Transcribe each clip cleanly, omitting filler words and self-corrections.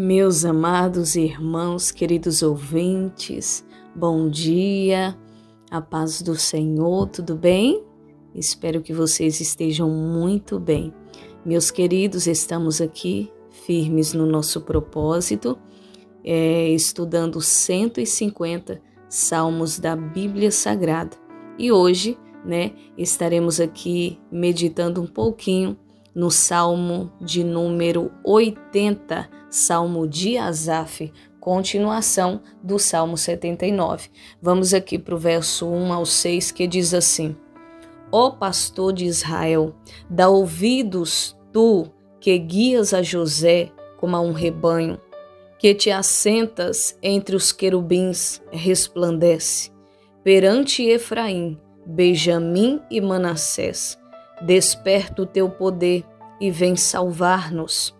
Meus amados irmãos, queridos ouvintes, bom dia, a paz do Senhor, tudo bem? Espero que vocês estejam muito bem. Meus queridos, estamos aqui firmes no nosso propósito, estudando 150 salmos da Bíblia Sagrada. E hoje, estaremos aqui meditando um pouquinho no Salmo de número 80, Salmo de Asaf, continuação do Salmo 79. Vamos aqui para o verso 1 ao 6, que diz assim: Ó pastor de Israel, dá ouvidos tu, que guias a José como a um rebanho, que te assentas entre os querubins, resplandece. Perante Efraim, Benjamim e Manassés, desperta o teu poder e vem salvar-nos.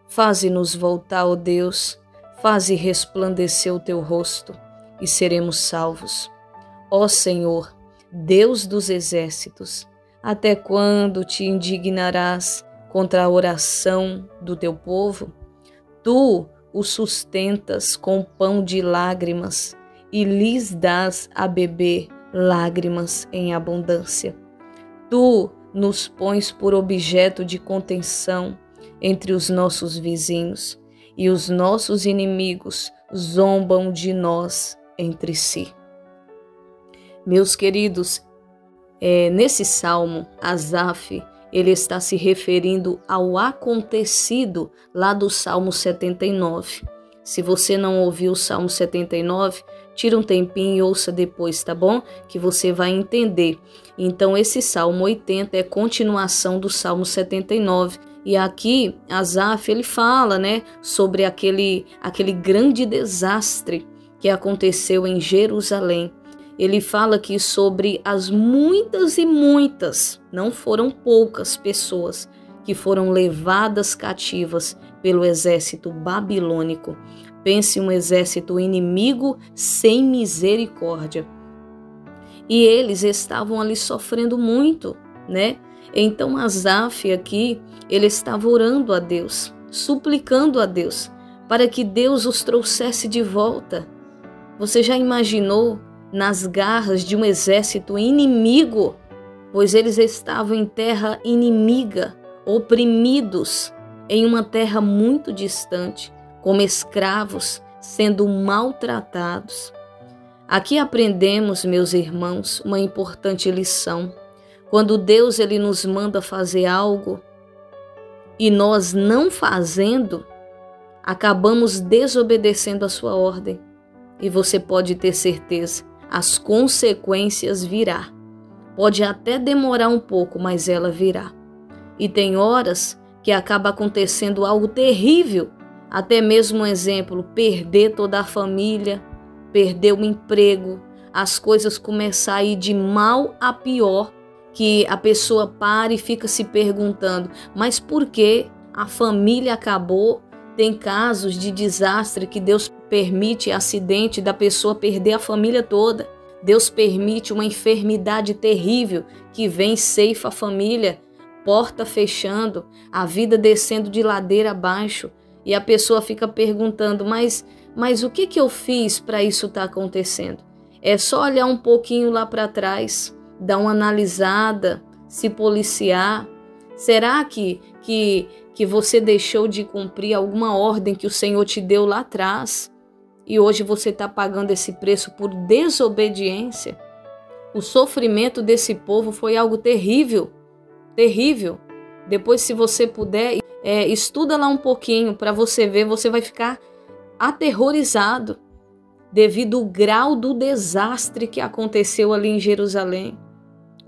Faze-nos voltar, ó Deus, faze resplandecer o teu rosto e seremos salvos. Ó Senhor, Deus dos exércitos, até quando te indignarás contra a oração do teu povo? Tu o sustentas com pão de lágrimas e lhes dás a beber lágrimas em abundância. Tu nos pões por objeto de contenção entre os nossos vizinhos, e os nossos inimigos zombam de nós entre si. Meus queridos, nesse salmo, Asaf, ele está se referindo ao acontecido lá do Salmo 79. Se você não ouviu o Salmo 79, tira um tempinho e ouça depois, tá bom? Que você vai entender. Então, esse Salmo 80 é continuação do Salmo 79. E aqui, Asaf, ele fala, sobre aquele grande desastre que aconteceu em Jerusalém. Ele fala aqui sobre as muitas e muitas, não foram poucas pessoas, que foram levadas cativas pelo exército babilônico. Pense um exército inimigo sem misericórdia. E eles estavam ali sofrendo muito, Então Asaf aqui, ele estava orando a Deus, suplicando a Deus, para que Deus os trouxesse de volta. Você já imaginou nas garras de um exército inimigo? Pois eles estavam em terra inimiga, oprimidos em uma terra muito distante, como escravos, sendo maltratados. Aqui aprendemos, meus irmãos, uma importante lição. Quando Deus ele nos manda fazer algo e nós não fazendo, acabamos desobedecendo a sua ordem. E você pode ter certeza, as consequências virá. Pode até demorar um pouco, mas ela virá. E tem horas que acaba acontecendo algo terrível, até mesmo um exemplo, perder toda a família, perder o emprego, as coisas começam a ir de mal a pior, que a pessoa para e fica se perguntando, mas por que a família acabou? Tem casos de desastre que Deus permite acidente da pessoa perder a família toda. Deus permite uma enfermidade terrível que vem, ceifa a família, porta fechando, a vida descendo de ladeira abaixo. E a pessoa fica perguntando, mas o que eu fiz para isso estar acontecendo? É só olhar um pouquinho lá para trás, dar uma analisada, se policiar. Será que você deixou de cumprir alguma ordem que o Senhor te deu lá atrás? E hoje você está pagando esse preço por desobediência? O sofrimento desse povo foi algo terrível, terrível. Depois, se você puder, estuda lá um pouquinho para você ver, você vai ficar aterrorizado devido ao grau do desastre que aconteceu ali em Jerusalém.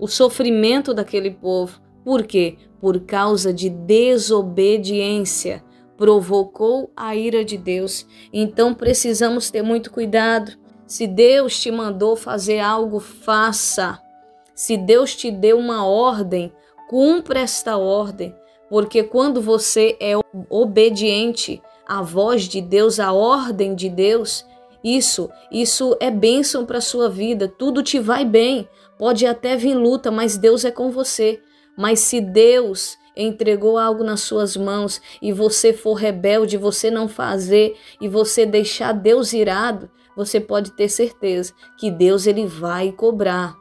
O sofrimento daquele povo. Por quê? Por causa de desobediência. Provocou a ira de Deus. Então precisamos ter muito cuidado. Se Deus te mandou fazer algo, faça. Se Deus te deu uma ordem, cumpra esta ordem. Porque quando você é obediente à voz de Deus, à ordem de Deus, isso é bênção para a sua vida. Tudo te vai bem. Pode até vir luta, mas Deus é com você. Mas se Deus entregou algo nas suas mãos e você for rebelde, você não fazer e você deixar Deus irado, você pode ter certeza que Deus ele vai cobrar.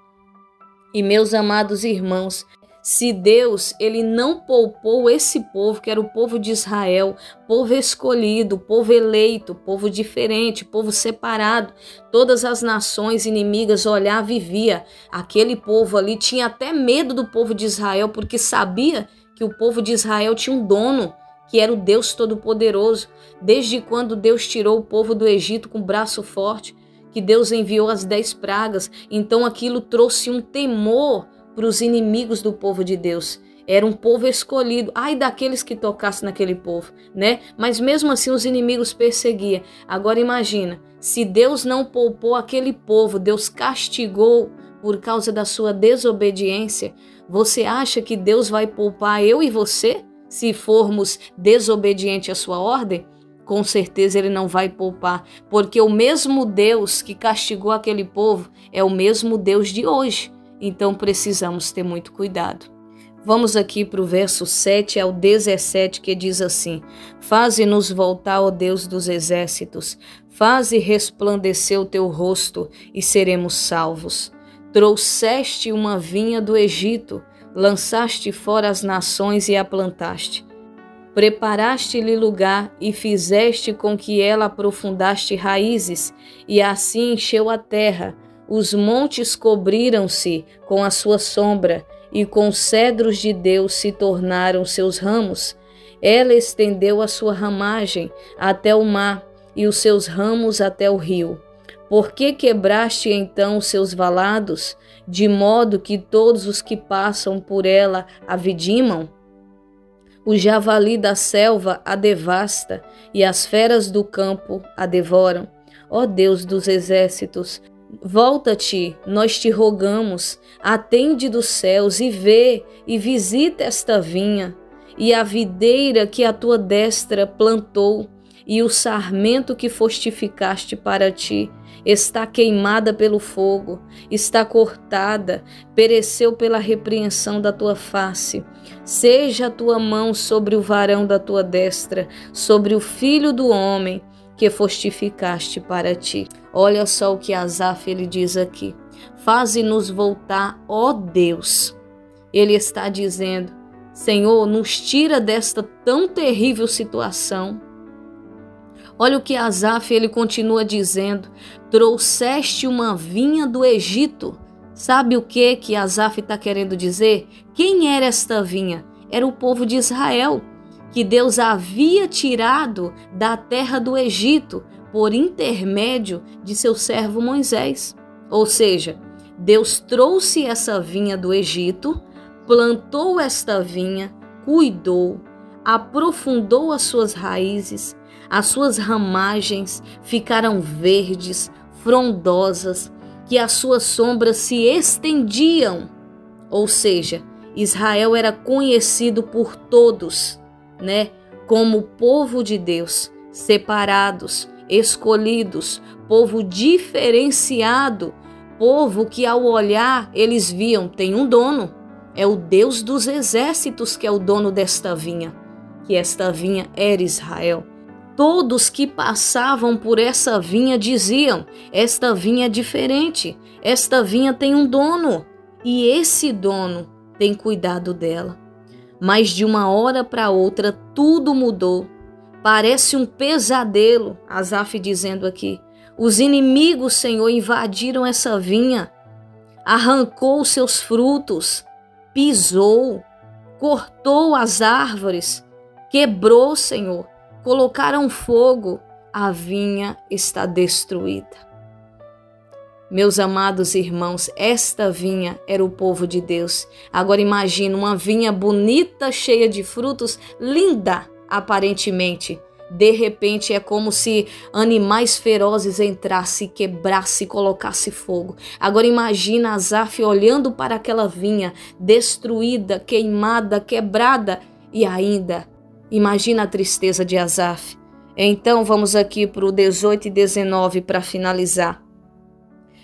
E meus amados irmãos, se Deus ele não poupou esse povo, que era o povo de Israel, povo escolhido, povo eleito, povo diferente, povo separado, todas as nações inimigas olhavam e via aquele povo ali, tinha até medo do povo de Israel, porque sabia que o povo de Israel tinha um dono, que era o Deus Todo-Poderoso. Desde quando Deus tirou o povo do Egito com braço forte, que Deus enviou as 10 pragas, então aquilo trouxe um temor para os inimigos do povo de Deus. Era um povo escolhido. Ai daqueles que tocassem naquele povo, né? Mas mesmo assim os inimigos perseguiam. Agora imagina, se Deus não poupou aquele povo, Deus castigou por causa da sua desobediência, você acha que Deus vai poupar eu e você se formos desobedientes à sua ordem? Com certeza ele não vai poupar, porque o mesmo Deus que castigou aquele povo é o mesmo Deus de hoje. Então precisamos ter muito cuidado. Vamos aqui para o verso 7 ao 17, que diz assim: Faze-nos voltar, ó Deus dos exércitos, faze resplandecer o teu rosto e seremos salvos. Trouxeste uma vinha do Egito, lançaste fora as nações e a plantaste. Preparaste-lhe lugar e fizeste com que ela aprofundaste raízes, e assim encheu a terra. Os montes cobriram-se com a sua sombra, e com cedros de Deus se tornaram seus ramos. Ela estendeu a sua ramagem até o mar, e os seus ramos até o rio. Por que quebraste então os seus valados, de modo que todos os que passam por ela a vidimam? O javali da selva a devasta, e as feras do campo a devoram. Ó Deus dos exércitos, volta-te, nós te rogamos, atende dos céus e vê e visita esta vinha, e a videira que a tua destra plantou, e o sarmento que fortificaste para ti, está queimada pelo fogo, está cortada, pereceu pela repreensão da tua face. Seja a tua mão sobre o varão da tua destra, sobre o filho do homem que fortificaste para ti. Olha só o que Asaf ele diz aqui. Faze-nos voltar, ó Deus. Ele está dizendo: Senhor, nos tira desta tão terrível situação. Olha o que Asaf ele continua dizendo: trouxeste uma vinha do Egito. Sabe o que Asaf está querendo dizer? Quem era esta vinha? Era o povo de Israel, que Deus havia tirado da terra do Egito por intermédio de seu servo Moisés. Ou seja, Deus trouxe essa vinha do Egito, plantou esta vinha, cuidou, aprofundou as suas raízes, as suas ramagens ficaram verdes, frondosas, que as suas sombras se estendiam. Ou seja, Israel era conhecido por todos, como povo de Deus, separados, escolhidos, povo diferenciado, povo que ao olhar eles viam, tem um dono, é o Deus dos exércitos que é o dono desta vinha, que esta vinha era Israel. Todos que passavam por essa vinha diziam: esta vinha é diferente, esta vinha tem um dono e esse dono tem cuidado dela. Mas de uma hora para outra tudo mudou. Parece um pesadelo, Asaf dizendo aqui. Os inimigos, Senhor, invadiram essa vinha, arrancou os seus frutos, pisou, cortou as árvores, quebrou, Senhor. Colocaram fogo, a vinha está destruída. Meus amados irmãos, esta vinha era o povo de Deus. Agora imagina uma vinha bonita, cheia de frutos, linda aparentemente. De repente é como se animais ferozes entrassem, quebrassem, colocassem fogo. Agora imagina Asaf olhando para aquela vinha destruída, queimada, quebrada e ainda imagina a tristeza de Asaf. Então vamos aqui para o 18 e 19 para finalizar.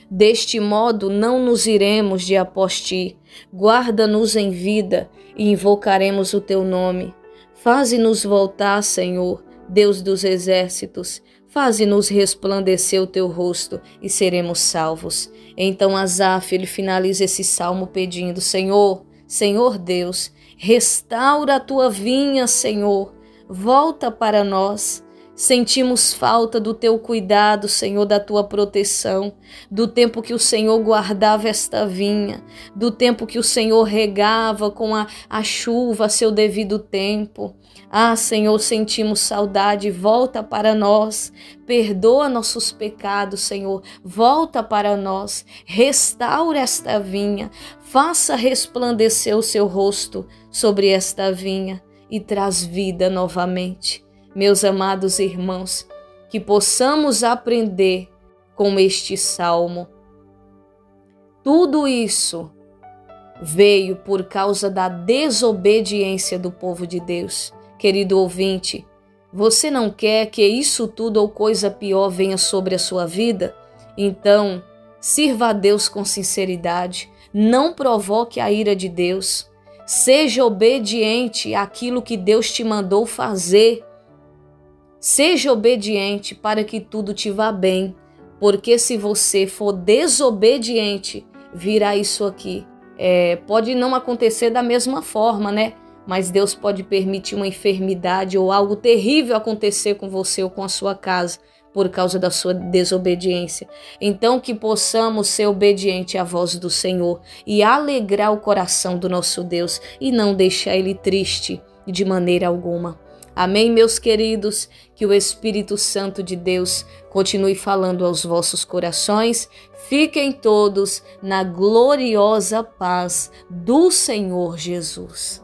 Deste modo não nos iremos de após ti. Guarda-nos em vida e invocaremos o teu nome. Faze-nos voltar, Senhor, Deus dos exércitos. Faze-nos resplandecer o teu rosto e seremos salvos. Então Asaf, ele finaliza esse salmo pedindo: Senhor, Senhor Deus, restaura a tua vinha, Senhor. Volta para nós. Sentimos falta do teu cuidado, Senhor, da tua proteção, do tempo que o Senhor guardava esta vinha, do tempo que o Senhor regava com a chuva a seu devido tempo. Ah, Senhor, sentimos saudade, volta para nós, perdoa nossos pecados, Senhor, volta para nós, restaura esta vinha, faça resplandecer o seu rosto sobre esta vinha e traz vida novamente. Meus amados irmãos, que possamos aprender com este salmo. Tudo isso veio por causa da desobediência do povo de Deus. Querido ouvinte, você não quer que isso tudo ou coisa pior venha sobre a sua vida? Então, sirva a Deus com sinceridade, não provoque a ira de Deus, seja obediente àquilo que Deus te mandou fazer. Seja obediente para que tudo te vá bem, porque se você for desobediente, virá isso aqui. Pode não acontecer da mesma forma, né? Mas Deus pode permitir uma enfermidade ou algo terrível acontecer com você ou com a sua casa por causa da sua desobediência. Então que possamos ser obedientes à voz do Senhor e alegrar o coração do nosso Deus e não deixar Ele triste de maneira alguma. Amém, meus queridos? Que o Espírito Santo de Deus continue falando aos vossos corações. Fiquem todos na gloriosa paz do Senhor Jesus.